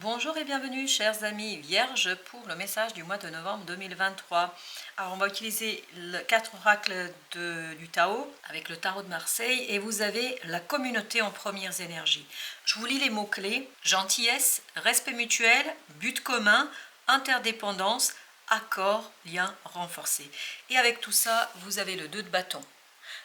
Bonjour et bienvenue chers amis vierges pour le message du mois de novembre 2023. Alors on va utiliser le 4 oracles du Tao avec le tarot de Marseille et vous avez la communauté en premières énergies. Je vous lis les mots-clés: gentillesse, respect mutuel, but commun, interdépendance, accord, lien renforcé. Et avec tout ça, vous avez le 2 de bâton.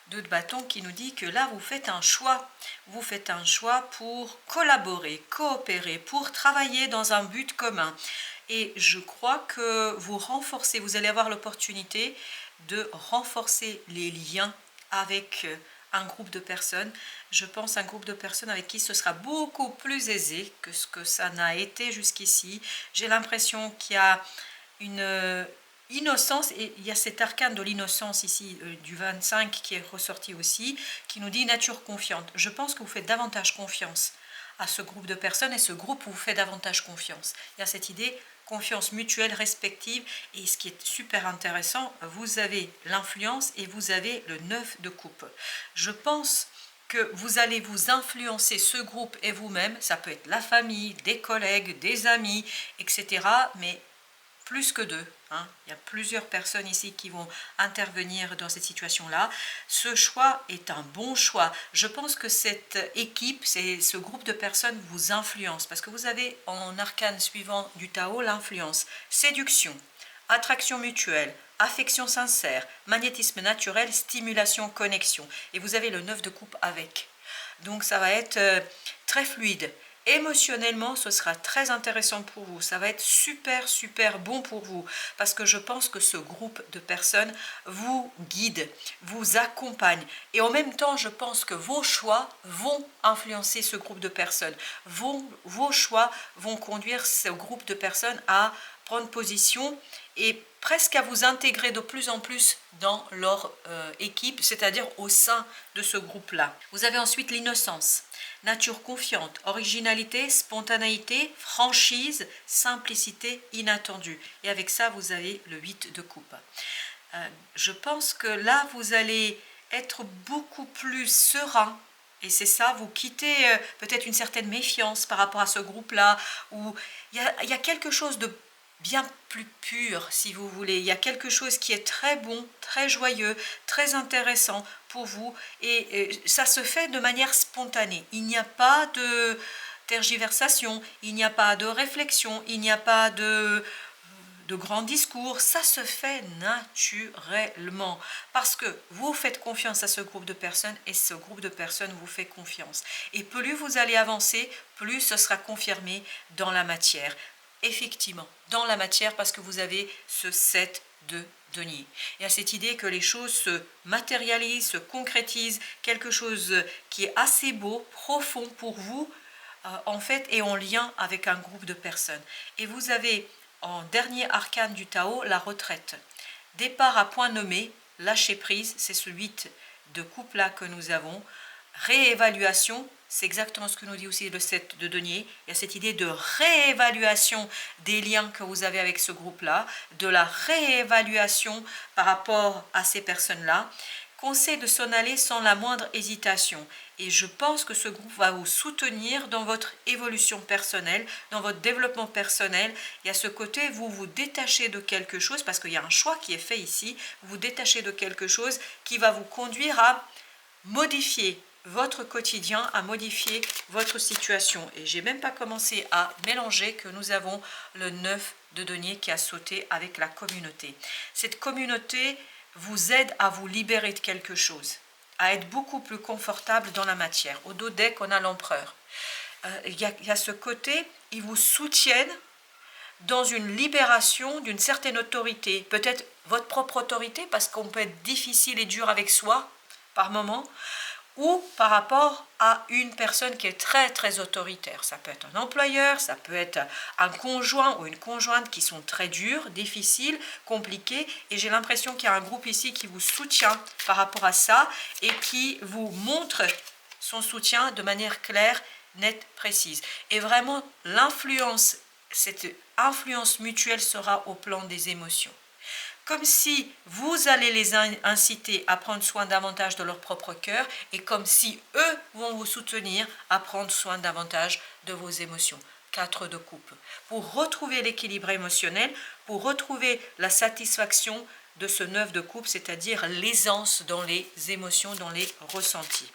2 de bâton qui nous dit que là vous faites un choix. Vous faites un choix pour collaborer, coopérer, pour travailler dans un but commun. Et je crois que vous renforcez, vous allez avoir l'opportunité de renforcer les liens avec un groupe de personnes. Je pense un groupe de personnes avec qui ce sera beaucoup plus aisé que ce que ça n'a été jusqu'ici. J'ai l'impression qu'il y a une innocence, et il y a cet arcane de l'innocence ici du 25 qui est ressorti aussi, qui nous dit nature confiante. Je pense que vous faites davantage confiance à ce groupe de personnes et ce groupe vous fait davantage confiance. Il y a cette idée confiance mutuelle, respective, et ce qui est super intéressant, vous avez l'influence et vous avez le 9 de coupe. Je pense que vous allez vous influencer ce groupe et vous-même, ça peut être la famille, des collègues, des amis, etc. Mais plus que deux. Il y a plusieurs personnes ici qui vont intervenir dans cette situation-là. Ce choix est un bon choix. Je pense que cette équipe, ce groupe de personnes vous influence parce que vous avez en arcane suivant du Tao l'influence, séduction, attraction mutuelle, affection sincère, magnétisme naturel, stimulation, connexion. Et vous avez le 9 de coupe avec. Donc ça va être très fluide. Émotionnellement, ce sera très intéressant pour vous. Ça va être super bon pour vous parce que je pense que ce groupe de personnes vous guide, vous accompagne. Et en même temps, je pense que vos choix vont influencer ce groupe de personnes. Vos choix vont conduire ce groupe de personnes à prendre position et presque à vous intégrer de plus en plus dans leur équipe, c'est-à-dire au sein de ce groupe-là. Vous avez ensuite l'innocence, nature confiante, originalité, spontanéité, franchise, simplicité inattendue. Et avec ça, vous avez le 8 de coupe. Je pense que là, vous allez être beaucoup plus serein. Et c'est ça, vous quittez peut-être une certaine méfiance par rapport à ce groupe-là, où il y a quelque chose de bien plus pur, si vous voulez. Il y a quelque chose qui est très bon, très joyeux, très intéressant pour vous. Et ça se fait de manière spontanée. Il n'y a pas de tergiversation, il n'y a pas de réflexion, il n'y a pas de grands discours, ça se fait naturellement parce que vous faites confiance à ce groupe de personnes et ce groupe de personnes vous fait confiance. Et plus vous allez avancer, plus ce sera confirmé dans la matière. Effectivement, dans la matière parce que vous avez ce 7 de denier. Il y a cette idée que les choses se matérialisent, se concrétisent, quelque chose qui est assez beau, profond pour vous, en fait, est en lien avec un groupe de personnes. Et vous avez en dernier arcane du Tao, la retraite. Départ à point nommé, lâcher prise, c'est ce 8 de coupe là que nous avons. Réévaluation, c'est exactement ce que nous dit aussi le 7 de denier. Il y a cette idée de réévaluation des liens que vous avez avec ce groupe-là, de la réévaluation par rapport à ces personnes-là. Conseil de s'en aller sans la moindre hésitation. Et je pense que ce groupe va vous soutenir dans votre évolution personnelle, dans votre développement personnel. Il y a ce côté, vous vous détachez de quelque chose, parce qu'il y a un choix qui est fait ici, vous vous détachez de quelque chose qui va vous conduire à modifier votre quotidien, à modifier votre situation. Et j'ai même pas commencé à mélanger que nous avons le 9 de denier qui a sauté avec la communauté. Cette communauté vous aide à vous libérer de quelque chose, à être beaucoup plus confortable dans la matière. Au dos deck, on a l'empereur. Il y a ce côté, ils vous soutiennent dans une libération d'une certaine autorité, peut-être votre propre autorité, parce qu'on peut être difficile et dur avec soi par moment, ou par rapport à une personne qui est très autoritaire. Ça peut être un employeur, ça peut être un conjoint ou une conjointe qui sont très durs, difficiles, compliqués, et j'ai l'impression qu'il y a un groupe ici qui vous soutient par rapport à ça et qui vous montre son soutien de manière claire, nette, précise. Et vraiment, cette influence mutuelle sera au plan des émotions. Comme si vous allez les inciter à prendre soin davantage de leur propre cœur et comme si eux vont vous soutenir à prendre soin davantage de vos émotions. 4 de coupe, pour retrouver l'équilibre émotionnel, pour retrouver la satisfaction de ce 9 de coupe, c'est-à-dire l'aisance dans les émotions, dans les ressentis.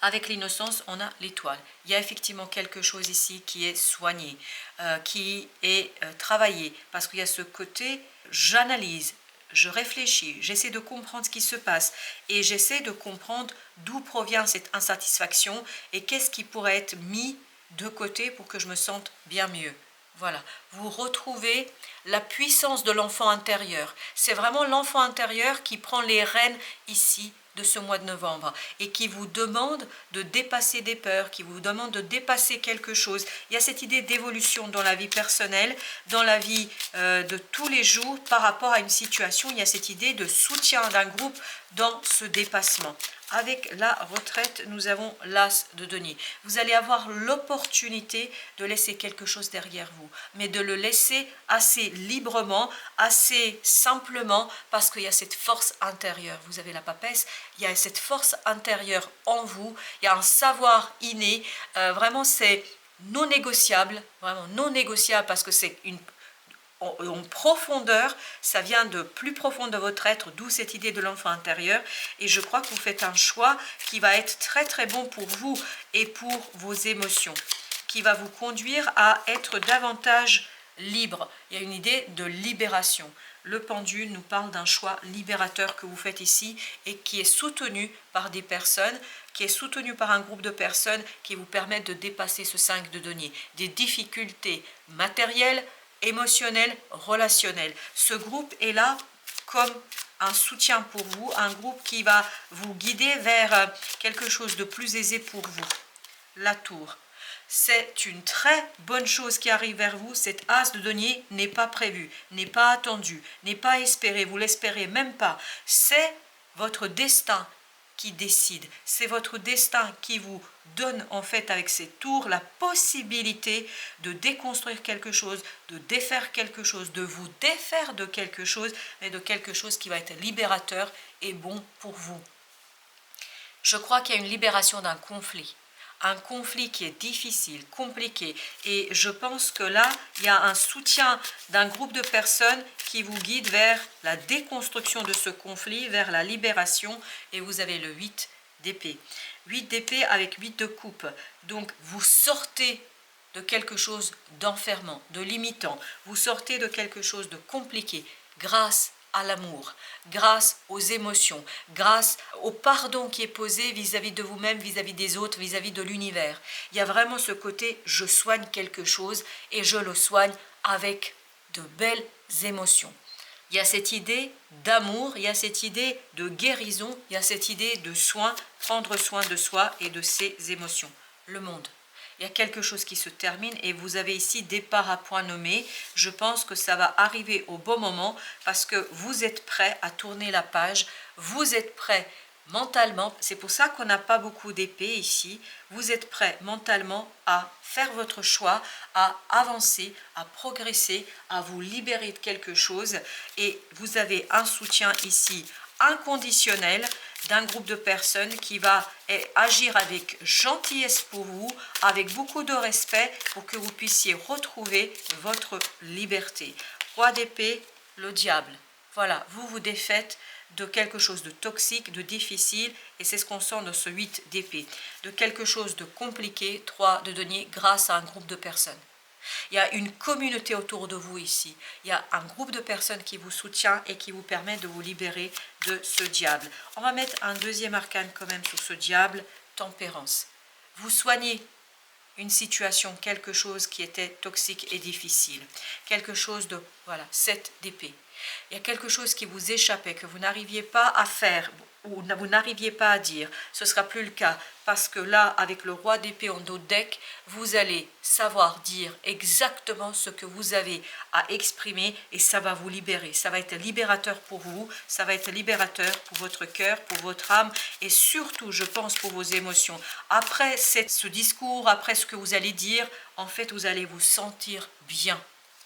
Avec l'innocence, on a l'étoile. Il y a effectivement quelque chose ici qui est soigné, qui est travaillé, parce qu'il y a ce côté, j'analyse, je réfléchis, j'essaie de comprendre ce qui se passe et j'essaie de comprendre d'où provient cette insatisfaction et qu'est-ce qui pourrait être mis de côté pour que je me sente bien mieux. Voilà, vous retrouvez la puissance de l'enfant intérieur. C'est vraiment l'enfant intérieur qui prend les rênes ici de ce mois de novembre et qui vous demande de dépasser des peurs, qui vous demande de dépasser quelque chose. Il y a cette idée d'évolution dans la vie personnelle, dans la vie de tous les jours par rapport à une situation. Il y a cette idée de soutien d'un groupe dans ce dépassement. Avec la retraite, nous avons l'as de denier. Vous allez avoir l'opportunité de laisser quelque chose derrière vous, mais de le laisser assez librement, assez simplement, parce qu'il y a cette force intérieure. Vous avez la papesse, il y a cette force intérieure en vous, il y a un savoir inné, vraiment c'est non négociable, vraiment non négociable, parce que c'est une en profondeur, ça vient de plus profond de votre être, d'où cette idée de l'enfant intérieur. Et je crois que vous faites un choix qui va être très très bon pour vous et pour vos émotions, qui va vous conduire à être davantage libre. Il y a une idée de libération. Le pendule nous parle d'un choix libérateur que vous faites ici et qui est soutenu par des personnes, qui est soutenu par un groupe de personnes qui vous permettent de dépasser ce 5 de denier, des difficultés matérielles, émotionnel, relationnel. Ce groupe est là comme un soutien pour vous, un groupe qui va vous guider vers quelque chose de plus aisé pour vous. La tour. C'est une très bonne chose qui arrive vers vous. Cet as de denier n'est pas prévu, n'est pas attendu, n'est pas espéré, vous l'espérez même pas. C'est votre destin qui décide. C'est votre destin qui vous donne en fait avec ces tours la possibilité de déconstruire quelque chose, de défaire quelque chose, de vous défaire de quelque chose, mais de quelque chose qui va être libérateur et bon pour vous. Je crois qu'il y a une libération d'un conflit. Un conflit qui est difficile, compliqué. Et je pense que là, il y a un soutien d'un groupe de personnes qui vous guide vers la déconstruction de ce conflit, vers la libération. Et vous avez le 8 d'épée. 8 d'épée avec 8 de coupe. Donc, vous sortez de quelque chose d'enfermant, de limitant. Vous sortez de quelque chose de compliqué grâce à l'amour, grâce aux émotions, grâce au pardon qui est posé vis-à-vis de vous-même, vis-à-vis des autres, vis-à-vis de l'univers. Il y a vraiment ce côté, je soigne quelque chose et je le soigne avec de belles émotions. Il y a cette idée d'amour, il y a cette idée de guérison, il y a cette idée de soin, prendre soin de soi et de ses émotions. Le monde. Il y a quelque chose qui se termine et vous avez ici départ à point nommé. Je pense que ça va arriver au bon moment parce que vous êtes prêt à tourner la page, vous êtes prêt mentalement, c'est pour ça qu'on n'a pas beaucoup d'épée ici, vous êtes prêt mentalement à faire votre choix, à avancer, à progresser, à vous libérer de quelque chose et vous avez un soutien ici inconditionnel d'un groupe de personnes qui va agir avec gentillesse pour vous, avec beaucoup de respect pour que vous puissiez retrouver votre liberté. Roi d'épée, le diable. Voilà, vous vous défaites de quelque chose de toxique, de difficile, et c'est ce qu'on sent dans ce 8 d'épée, de quelque chose de compliqué, 3 de denier, grâce à un groupe de personnes. Il y a une communauté autour de vous ici. Il y a un groupe de personnes qui vous soutient et qui vous permet de vous libérer de ce diable. On va mettre un deuxième arcane quand même sur ce diable, tempérance. Vous soignez une situation, quelque chose qui était toxique et difficile. Quelque chose de, voilà, 7 d'épée. Il y a quelque chose qui vous échappait, que vous n'arriviez pas à faire ou vous n'arriviez pas à dire. Ce ne sera plus le cas parce que là, avec le roi d'épée en dos de deck, vous allez savoir dire exactement ce que vous avez à exprimer et ça va vous libérer. Ça va être libérateur pour vous, ça va être libérateur pour votre cœur, pour votre âme et surtout, je pense, pour vos émotions. Après ce discours, après ce que vous allez dire, en fait, vous allez vous sentir bien.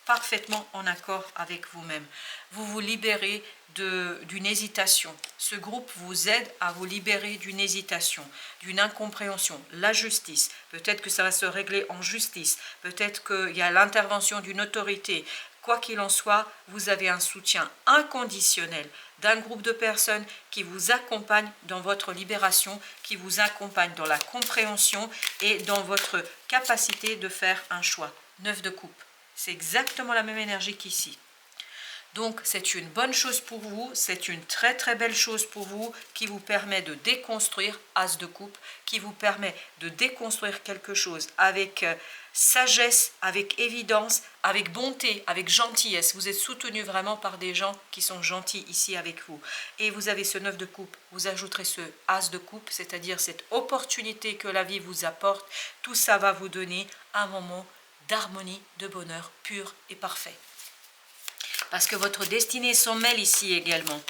parfaitement en accord avec vous-même. Vous vous libérez d'une hésitation. Ce groupe vous aide à vous libérer d'une hésitation, d'une incompréhension. La justice, peut-être que ça va se régler en justice, peut-être qu'il y a l'intervention d'une autorité. Quoi qu'il en soit, vous avez un soutien inconditionnel d'un groupe de personnes qui vous accompagnent dans votre libération, qui vous accompagnent dans la compréhension et dans votre capacité de faire un choix. 9 de coupe. C'est exactement la même énergie qu'ici. Donc c'est une bonne chose pour vous, c'est une très très belle chose pour vous qui vous permet de déconstruire, as de coupe, qui vous permet de déconstruire quelque chose avec sagesse, avec évidence, avec bonté, avec gentillesse. Vous êtes soutenu vraiment par des gens qui sont gentils ici avec vous. Et vous avez ce 9 de coupe, vous ajouterez ce as de coupe, c'est-à-dire cette opportunité que la vie vous apporte. Tout ça va vous donner un moment d'harmonie, de bonheur pur et parfait. Parce que votre destinée s'en mêle ici également.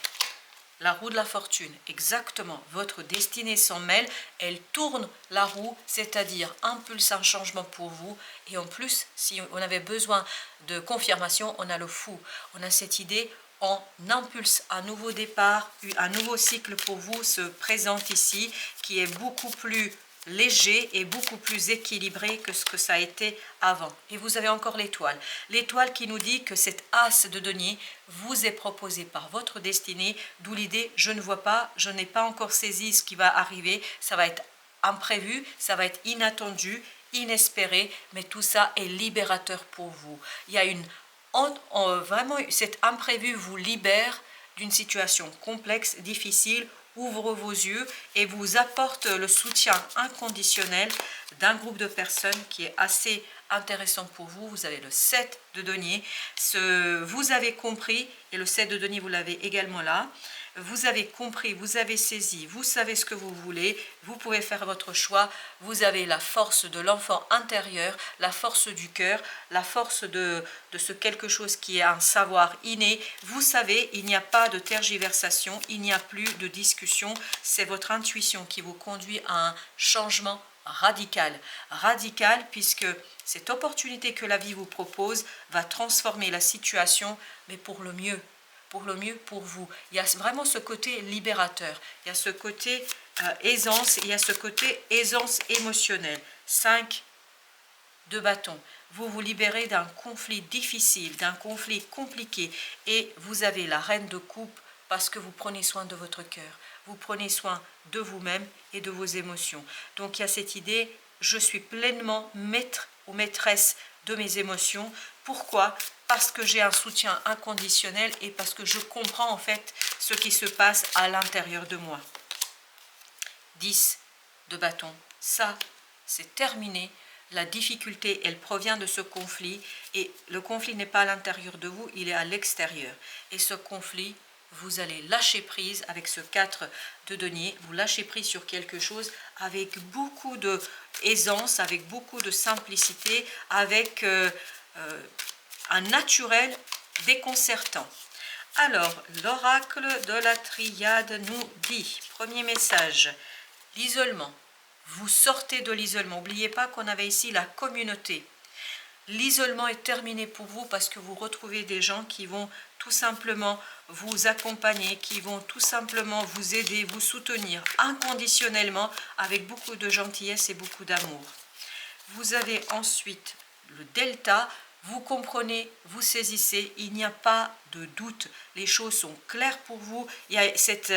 La roue de la fortune, exactement. Votre destinée s'en mêle, elle tourne la roue, c'est-à-dire impulse un changement pour vous. Et en plus, si on avait besoin de confirmation, on a le fou. On a cette idée, on impulse un nouveau départ, un nouveau cycle pour vous se présente ici, qui est beaucoup plus léger et beaucoup plus équilibré que ce que ça a été avant. Et vous avez encore l'étoile. L'étoile qui nous dit que cet as de denier vous est proposé par votre destinée, d'où l'idée, je ne vois pas, je n'ai pas encore saisi ce qui va arriver, ça va être imprévu, ça va être inattendu, inespéré, mais tout ça est libérateur pour vous. Il y a vraiment, cet imprévu vous libère d'une situation complexe, difficile, ouvre vos yeux et vous apporte le soutien inconditionnel d'un groupe de personnes qui est assez intéressant pour vous. Vous avez le 7 de denier, vous avez compris, et le 7 de denier vous l'avez également là, vous avez compris, vous avez saisi, vous savez ce que vous voulez, vous pouvez faire votre choix, vous avez la force de l'enfant intérieur, la force du cœur, la force de ce quelque chose qui est un savoir inné. Vous savez, il n'y a pas de tergiversation, il n'y a plus de discussion, c'est votre intuition qui vous conduit à un changement radical. Radical puisque cette opportunité que la vie vous propose va transformer la situation, mais pour le mieux pour vous. Il y a vraiment ce côté libérateur, il y a ce côté aisance, il y a ce côté aisance émotionnelle. 5 de bâton. Vous vous libérez d'un conflit difficile, d'un conflit compliqué et vous avez la reine de coupe parce que vous prenez soin de votre cœur. Vous prenez soin de vous-même et de vos émotions. Donc il y a cette idée, je suis pleinement maître ou maîtresse de mes émotions. Pourquoi ? Parce que j'ai un soutien inconditionnel et parce que je comprends en fait ce qui se passe à l'intérieur de moi. 10 de bâton. Ça, c'est terminé. La difficulté, elle provient de ce conflit et le conflit n'est pas à l'intérieur de vous, il est à l'extérieur. Et ce conflit, vous allez lâcher prise avec ce 4 de denier, vous lâchez prise sur quelque chose avec beaucoup de aisance, avec beaucoup de simplicité, avec un naturel déconcertant. Alors, l'oracle de la triade nous dit, premier message, l'isolement. Vous sortez de l'isolement. N'oubliez pas qu'on avait ici la communauté. L'isolement est terminé pour vous parce que vous retrouvez des gens qui vont tout simplement vous accompagner, qui vont tout simplement vous aider, vous soutenir inconditionnellement avec beaucoup de gentillesse et beaucoup d'amour. Vous avez ensuite le delta. Vous comprenez, vous saisissez, il n'y a pas de doute, les choses sont claires pour vous, il y a cette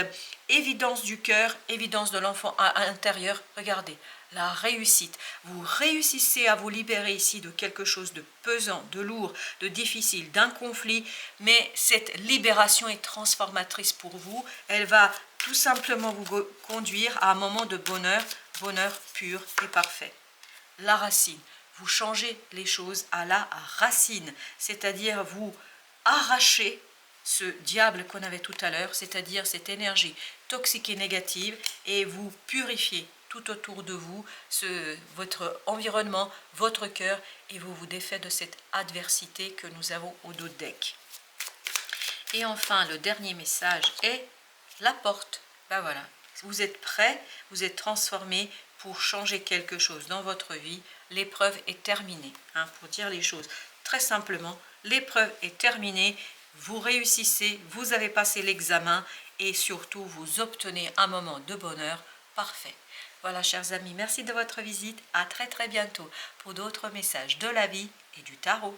évidence du cœur, évidence de l'enfant à l'intérieur. Regardez, la réussite, vous réussissez à vous libérer ici de quelque chose de pesant, de lourd, de difficile, d'un conflit, mais cette libération est transformatrice pour vous, elle va tout simplement vous conduire à un moment de bonheur, bonheur pur et parfait. La racine. Vous changez les choses à la racine, c'est-à-dire vous arrachez ce diable qu'on avait tout à l'heure, c'est-à-dire cette énergie toxique et négative, et vous purifiez tout autour de vous votre environnement, votre cœur, et vous vous défaites de cette adversité que nous avons au dos de deck. Et enfin, le dernier message est la porte. Ben voilà, vous êtes prêt, vous êtes transformé pour changer quelque chose dans votre vie l'épreuve est terminée. Hein, pour dire les choses très simplement, l'épreuve est terminée, vous réussissez, vous avez passé l'examen et surtout vous obtenez un moment de bonheur parfait. Voilà chers amis, merci de votre visite, à très bientôt pour d'autres messages de la vie et du tarot.